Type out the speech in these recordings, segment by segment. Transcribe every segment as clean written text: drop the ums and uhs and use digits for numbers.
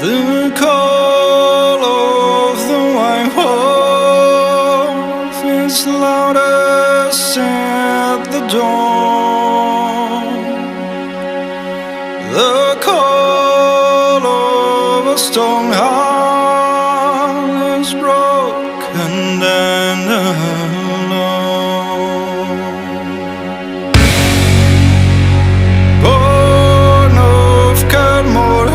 The call of the white wolf is loudest at the dawn. The call of a strong heart is broken and alone. Born of Cadmore,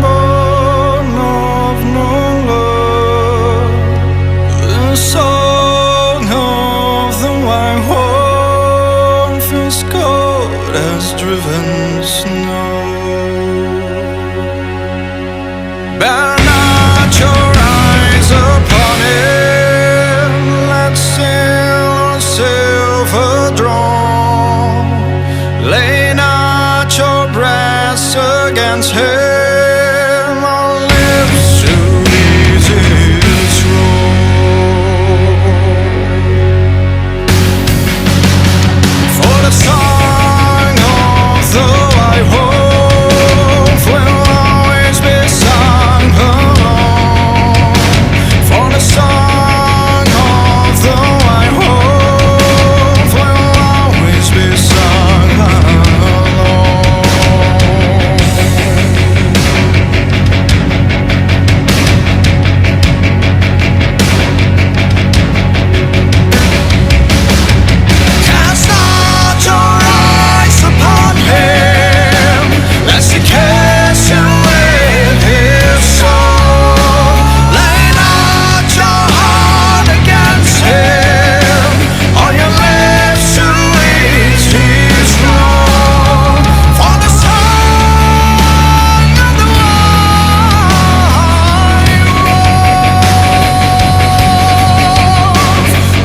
born of no love, the song of the white wolf is cold as driven snow. Burn out your eyes upon it, let's sail on silver drawn. Lay not your breast against him, our lips too easy to throw. For the song of the white wolf will always be sung alone. For the song of the white wolf will always be sung alone. Cast not your eyes upon him, lest he catch you with his soul. Lay not your heart against him, on your lips to ease his wrong. For the song of the white wolf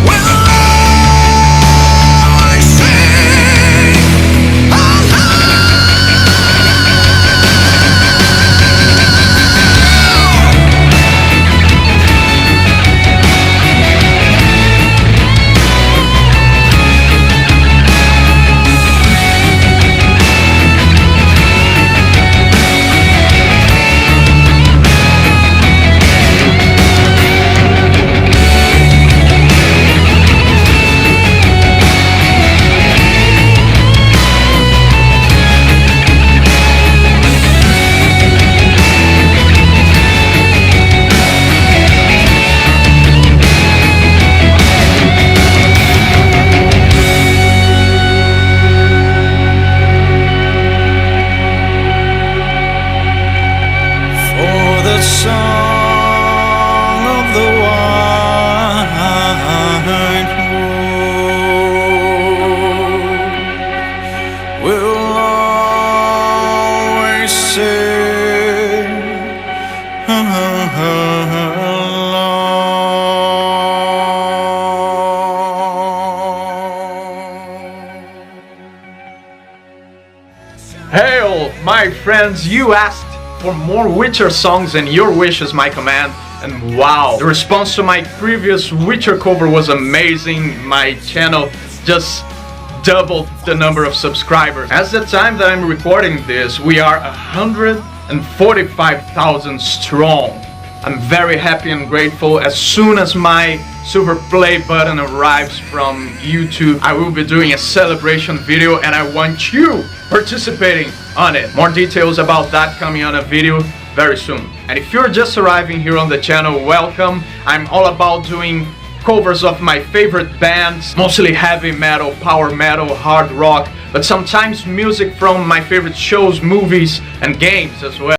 will always sing for the song of the white wolf will always sing Hail, my friends, you asked for more Witcher songs and your wish is my command. And wow, the response to my previous Witcher cover was amazing. My channel just doubled the number of subscribers. At the time that I'm recording this, we are 145,000 strong. I'm very happy and grateful. As soon as my silver play button arrives from YouTube, I will be doing a celebration video and I want you participating on it. More details about that coming on a video very soon. And if you're just arriving here on the channel, welcome. I'm all about doing covers of my favorite bands, mostly heavy metal, power metal, hard rock, but sometimes music from my favorite shows, movies, and games as well.